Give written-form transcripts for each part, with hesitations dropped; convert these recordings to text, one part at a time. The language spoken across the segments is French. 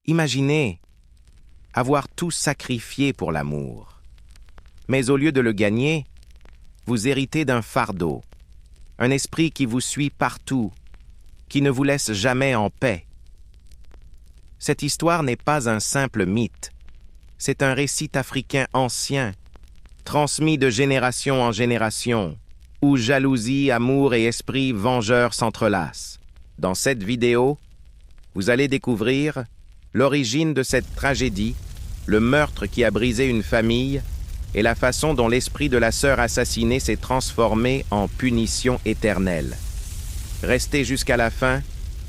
Imaginez avoir tout sacrifié pour l'amour. Mais au lieu de le gagner, vous héritez d'un fardeau, un esprit qui vous suit partout, qui ne vous laisse jamais en paix. Cette histoire n'est pas un simple mythe, c'est un récit africain ancien, transmis de génération en génération, où jalousie, amour et esprit vengeur s'entrelacent. Dans cette vidéo, vous allez découvrir l'origine de cette tragédie, le meurtre qui a brisé une famille et la façon dont l'esprit de la sœur assassinée s'est transformé en punition éternelle. Restez jusqu'à la fin,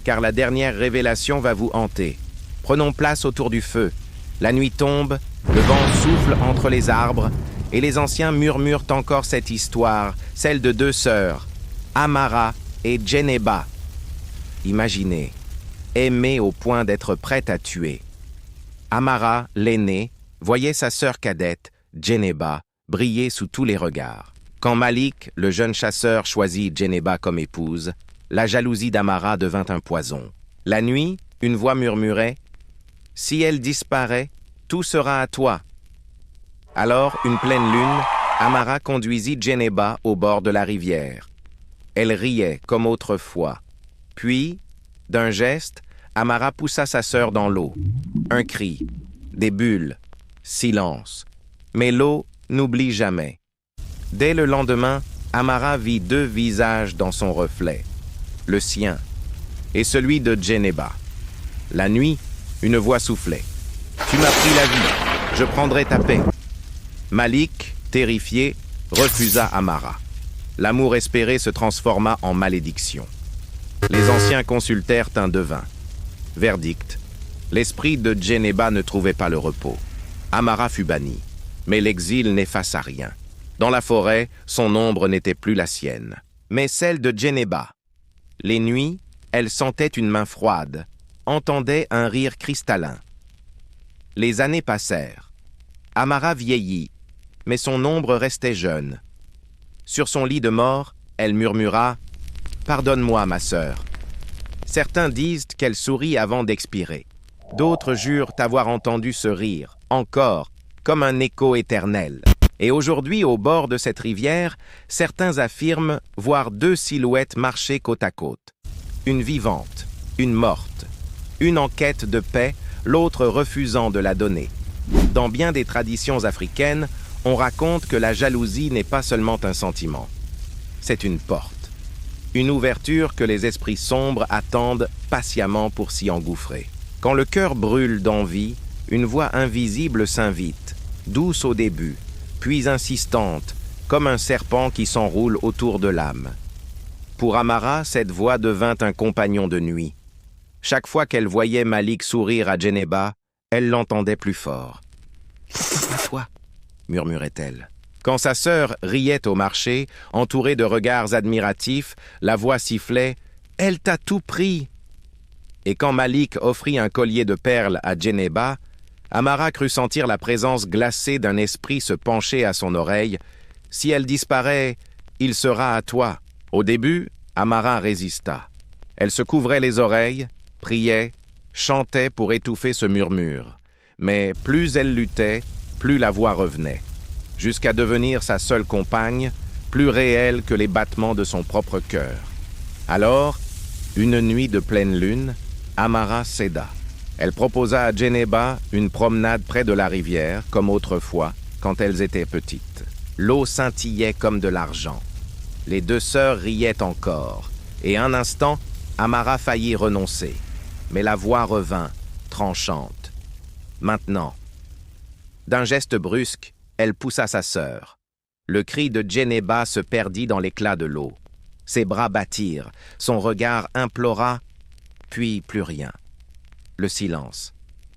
car la dernière révélation va vous hanter. Prenons place autour du feu. La nuit tombe, le vent souffle entre les arbres, et les anciens murmurent encore cette histoire, celle de deux sœurs, Amara et Djeneba. Imaginez, aimée au point d'être prête à tuer. Amara, l'aînée, voyait sa sœur cadette, Djeneba, briller sous tous les regards. Quand Malik, le jeune chasseur, choisit Djeneba comme épouse, la jalousie d'Amara devint un poison. La nuit, une voix murmurait « Si elle disparaît, tout sera à toi ». Alors, une pleine lune, Amara conduisit Djeneba au bord de la rivière. Elle riait comme autrefois. Puis, d'un geste, Amara poussa sa sœur dans l'eau. Un cri, des bulles, silence. Mais l'eau n'oublie jamais. Dès le lendemain, Amara vit deux visages dans son reflet, le sien et celui de Djeneba. La nuit, une voix soufflait. « Tu m'as pris la vie, je prendrai ta paix. » Malik, terrifié, refusa Amara. L'amour espéré se transforma en malédiction. Les anciens consultèrent un devin. Verdict. L'esprit de Djeneba ne trouvait pas le repos. Amara fut bannie, mais l'exil n'effaça rien. Dans la forêt, son ombre n'était plus la sienne, mais celle de Djeneba. Les nuits, elle sentait une main froide, entendait un rire cristallin. Les années passèrent. Amara vieillit, mais son ombre restait jeune. Sur son lit de mort, elle murmura « Pardonne-moi, ma sœur ». Certains disent qu'elle sourit avant d'expirer. D'autres jurent avoir entendu ce rire, encore, comme un écho éternel. Et aujourd'hui, au bord de cette rivière, certains affirment voir deux silhouettes marcher côte à côte. Une vivante, une morte. Une en quête de paix, l'autre refusant de la donner. Dans bien des traditions africaines, on raconte que la jalousie n'est pas seulement un sentiment. C'est une porte. Une ouverture que les esprits sombres attendent patiemment pour s'y engouffrer. Quand le cœur brûle d'envie, une voix invisible s'invite, douce au début, puis insistante, comme un serpent qui s'enroule autour de l'âme. Pour Amara, cette voix devint un compagnon de nuit. Chaque fois qu'elle voyait Malik sourire à Djeneba, elle l'entendait plus fort. « C'est pas toi !» murmurait-elle. Quand sa sœur riait au marché, entourée de regards admiratifs, la voix sifflait « Elle t'a tout pris !» Et quand Malik offrit un collier de perles à Djeneba, Amara crut sentir la présence glacée d'un esprit se pencher à son oreille. « Si elle disparaît, il sera à toi. » Au début, Amara résista. Elle se couvrait les oreilles, priait, chantait pour étouffer ce murmure. Mais plus elle luttait, plus la voix revenait, jusqu'à devenir sa seule compagne, plus réelle que les battements de son propre cœur. Alors, une nuit de pleine lune, Amara céda. Elle proposa à Djeneba une promenade près de la rivière, comme autrefois, quand elles étaient petites. L'eau scintillait comme de l'argent. Les deux sœurs riaient encore, et un instant, Amara faillit renoncer. Mais la voix revint, tranchante. Maintenant. D'un geste brusque, elle poussa sa sœur. Le cri de Djeneba se perdit dans l'éclat de l'eau. Ses bras battirent, son regard implora, puis plus rien. Le silence.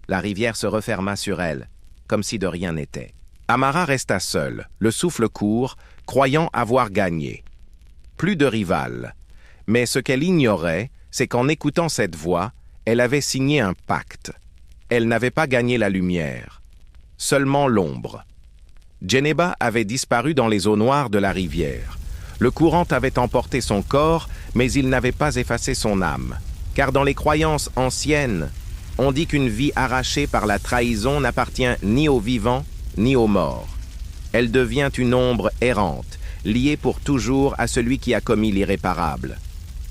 La rivière se referma sur elle, comme si de rien n'était. Amara resta seule, le souffle court, croyant avoir gagné. Plus de rivale. Mais ce qu'elle ignorait, c'est qu'en écoutant cette voix, elle avait signé un pacte. Elle n'avait pas gagné la lumière, seulement l'ombre. Djeneba avait disparu dans les eaux noires de la rivière. Le courant avait emporté son corps, mais il n'avait pas effacé son âme. Car dans les croyances anciennes, On dit qu'une vie arrachée par la trahison n'appartient ni aux vivants ni aux morts. Elle devient une ombre errante, liée pour toujours à celui qui a commis l'irréparable.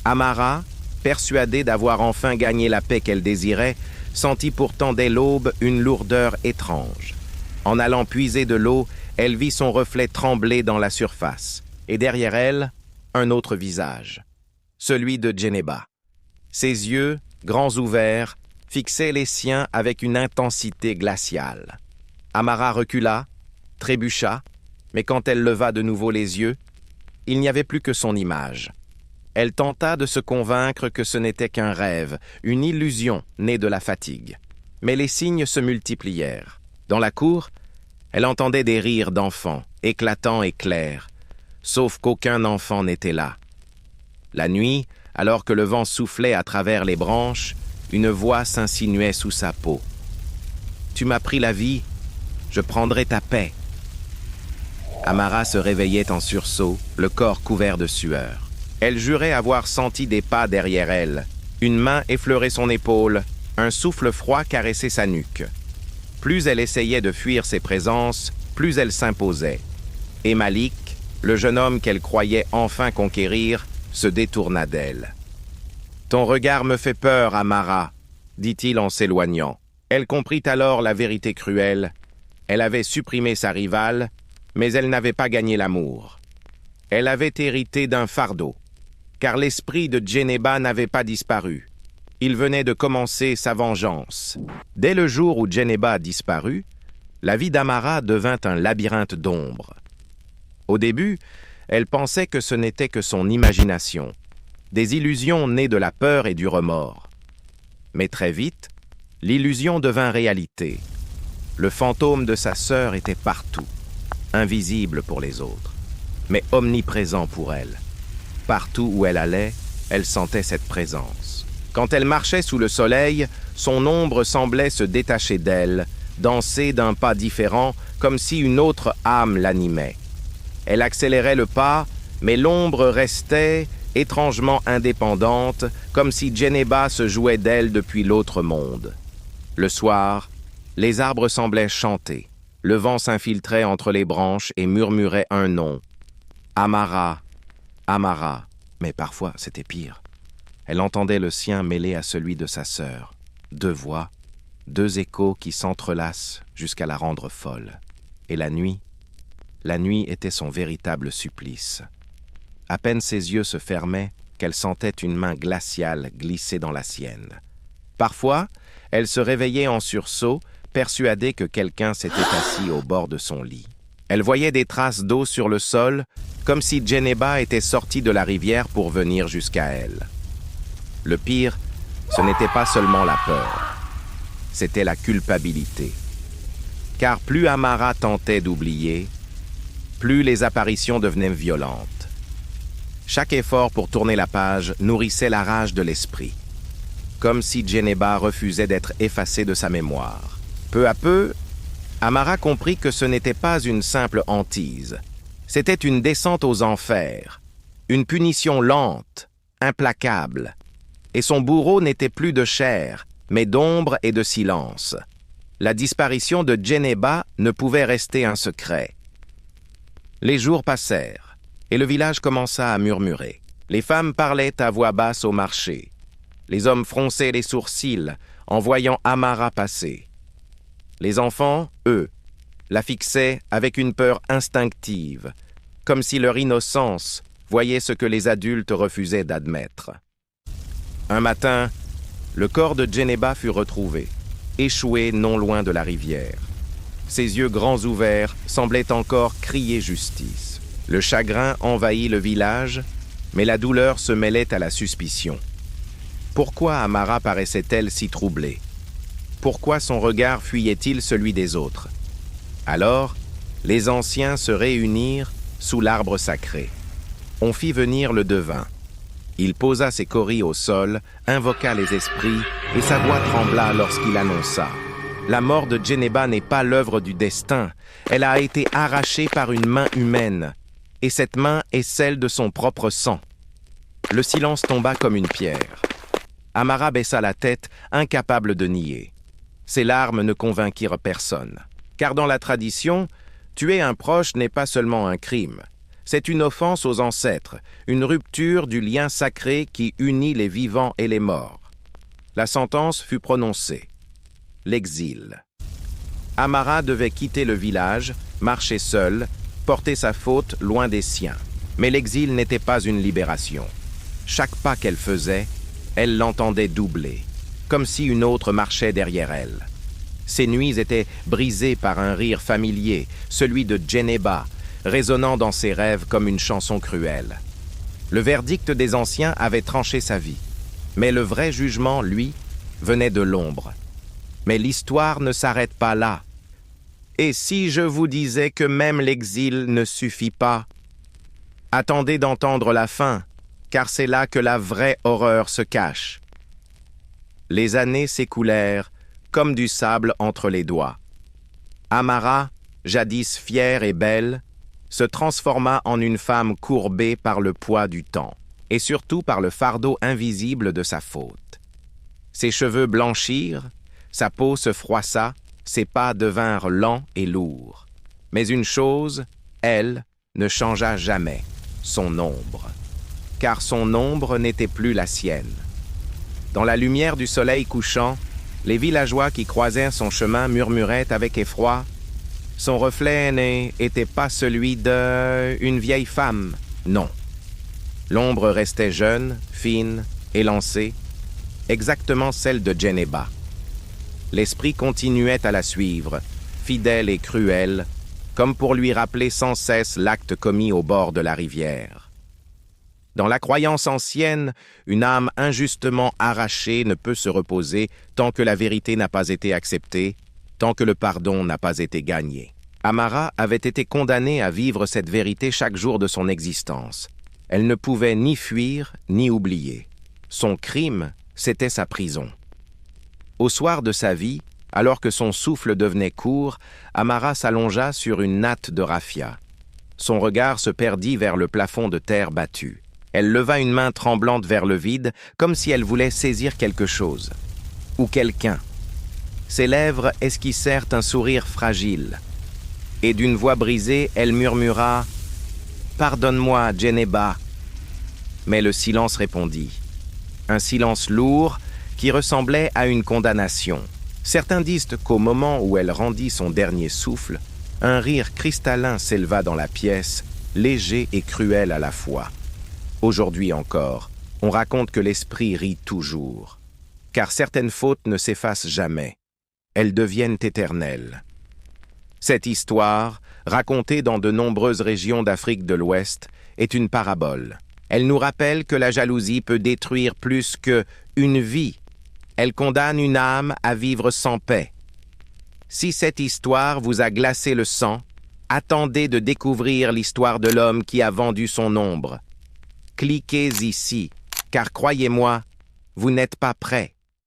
Amara, persuadée d'avoir enfin gagné la paix qu'elle désirait, sentit pourtant dès l'aube une lourdeur étrange. En allant puiser de l'eau, elle vit son reflet trembler dans la surface, et derrière elle, un autre visage, celui de Djeneba. Ses yeux, grands ouverts, fixaient les siens avec une intensité glaciale. Amara recula, trébucha, mais quand elle leva de nouveau les yeux, il n'y avait plus que son image. Elle tenta de se convaincre que ce n'était qu'un rêve, une illusion née de la fatigue. Mais les signes se multiplièrent. Dans la cour, elle entendait des rires d'enfants, éclatants et clairs, sauf qu'aucun enfant n'était là. La nuit, alors que le vent soufflait à travers les branches, une voix s'insinuait sous sa peau. « Tu m'as pris la vie, je prendrai ta paix. » Amara se réveillait en sursaut, le corps couvert de sueur. Elle jurait avoir senti des pas derrière elle. Une main effleurait son épaule, un souffle froid caressait sa nuque. Plus elle essayait de fuir ses présences, plus elle s'imposait. Et Malik, le jeune homme qu'elle croyait enfin conquérir, se détourna d'elle. « Ton regard me fait peur, Amara, » dit-il en s'éloignant. Elle comprit alors la vérité cruelle. Elle avait supprimé sa rivale, mais elle n'avait pas gagné l'amour. Elle avait hérité d'un fardeau, car l'esprit de Djeneba n'avait pas disparu. Il venait de commencer sa vengeance. Dès le jour où Djeneba disparut, la vie d'Amara devint un labyrinthe d'ombres. Au début, elle pensait que ce n'était que son imagination, des illusions nées de la peur et du remords. Mais très vite, l'illusion devint réalité. Le fantôme de sa sœur était partout, invisible pour les autres, mais omniprésent pour elle. Partout où elle allait, elle sentait cette présence. Quand elle marchait sous le soleil, son ombre semblait se détacher d'elle, danser d'un pas différent, comme si une autre âme l'animait. Elle accélérait le pas, mais l'ombre restait, étrangement indépendante, comme si Djeneba se jouait d'elle depuis l'autre monde. Le soir, les arbres semblaient chanter. Le vent s'infiltrait entre les branches et murmurait un nom. Amara, Amara. Mais parfois, c'était pire. Elle entendait le sien mêlé à celui de sa sœur. Deux voix, deux échos qui s'entrelacent jusqu'à la rendre folle. Et la nuit était son véritable supplice. À peine ses yeux se fermaient qu'elle sentait une main glaciale glisser dans la sienne. Parfois, elle se réveillait en sursaut, persuadée que quelqu'un s'était assis au bord de son lit. Elle voyait des traces d'eau sur le sol, comme si Djeneba était sorti de la rivière pour venir jusqu'à elle. Le pire, ce n'était pas seulement la peur, c'était la culpabilité. Car plus Amara tentait d'oublier, plus les apparitions devenaient violentes. Chaque effort pour tourner la page nourrissait la rage de l'esprit, comme si Djeneba refusait d'être effacée de sa mémoire. Peu à peu, Amara comprit que ce n'était pas une simple hantise. C'était une descente aux enfers, une punition lente, implacable. Et son bourreau n'était plus de chair, mais d'ombre et de silence. La disparition de Djeneba ne pouvait rester un secret. Les jours passèrent, et le village commença à murmurer. Les femmes parlaient à voix basse au marché. Les hommes fronçaient les sourcils en voyant Amara passer. Les enfants, eux, la fixaient avec une peur instinctive, comme si leur innocence voyait ce que les adultes refusaient d'admettre. Un matin, le corps de Djeneba fut retrouvé, échoué non loin de la rivière. Ses yeux grands ouverts semblaient encore crier justice. Le chagrin envahit le village, mais la douleur se mêlait à la suspicion. Pourquoi Amara paraissait-elle si troublée? Pourquoi son regard fuyait-il celui des autres? Alors, les anciens se réunirent sous l'arbre sacré. On fit venir le devin. Il posa ses cauris au sol, invoqua les esprits, et sa voix trembla lorsqu'il annonça: « La mort de Djeneba n'est pas l'œuvre du destin. Elle a été arrachée par une main humaine, et cette main est celle de son propre sang. » Le silence tomba comme une pierre. Amara baissa la tête, incapable de nier. Ses larmes ne convainquirent personne. Car dans la tradition, tuer un proche n'est pas seulement un crime. C'est une offense aux ancêtres, une rupture du lien sacré qui unit les vivants et les morts. La sentence fut prononcée. L'exil. Amara devait quitter le village, marcher seule, porter sa faute loin des siens. Mais l'exil n'était pas une libération. Chaque pas qu'elle faisait, elle l'entendait doubler, comme si une autre marchait derrière elle. Ses nuits étaient brisées par un rire familier, celui de Djeneba, résonnant dans ses rêves comme une chanson cruelle. Le verdict des anciens avait tranché sa vie, mais le vrai jugement, lui, venait de l'ombre. Mais l'histoire ne s'arrête pas là. Et si je vous disais que même l'exil ne suffit pas? Attendez d'entendre la fin, car c'est là que la vraie horreur se cache. Les années s'écoulèrent, comme du sable entre les doigts. Amara, jadis fière et belle, se transforma en une femme courbée par le poids du temps, et surtout par le fardeau invisible de sa faute. Ses cheveux blanchirent, sa peau se froissa, ses pas devinrent lents et lourds. Mais une chose, elle, ne changea jamais, son ombre. Car son ombre n'était plus la sienne. Dans la lumière du soleil couchant, les villageois qui croisèrent son chemin murmuraient avec effroi « Son reflet n'était pas celui d'une vieille femme, non. » L'ombre restait jeune, fine, élancée, exactement celle de Djeneba. L'esprit continuait à la suivre, fidèle et cruel, comme pour lui rappeler sans cesse l'acte commis au bord de la rivière. Dans la croyance ancienne, une âme injustement arrachée ne peut se reposer tant que la vérité n'a pas été acceptée, tant que le pardon n'a pas été gagné. Amara avait été condamnée à vivre cette vérité chaque jour de son existence. Elle ne pouvait ni fuir, ni oublier. Son crime, c'était sa prison. Au soir de sa vie, alors que son souffle devenait court, Amara s'allongea sur une natte de raffia. Son regard se perdit vers le plafond de terre battue. Elle leva une main tremblante vers le vide, comme si elle voulait saisir quelque chose. Ou quelqu'un. Ses lèvres esquissèrent un sourire fragile. Et d'une voix brisée, elle murmura « Pardonne-moi, Djeneba !» Mais le silence répondit. Un silence lourd qui ressemblait à une condamnation. Certains disent qu'au moment où elle rendit son dernier souffle, un rire cristallin s'éleva dans la pièce, léger et cruel à la fois. Aujourd'hui encore, on raconte que l'esprit rit toujours, car certaines fautes ne s'effacent jamais. Elles deviennent éternelles. Cette histoire, racontée dans de nombreuses régions d'Afrique de l'Ouest, est une parabole. Elle nous rappelle que la jalousie peut détruire plus qu'une vie. Elle condamne une âme à vivre sans paix. Si cette histoire vous a glacé le sang, attendez de découvrir l'histoire de l'homme qui a vendu son ombre. Cliquez ici, car croyez-moi, vous n'êtes pas prêts.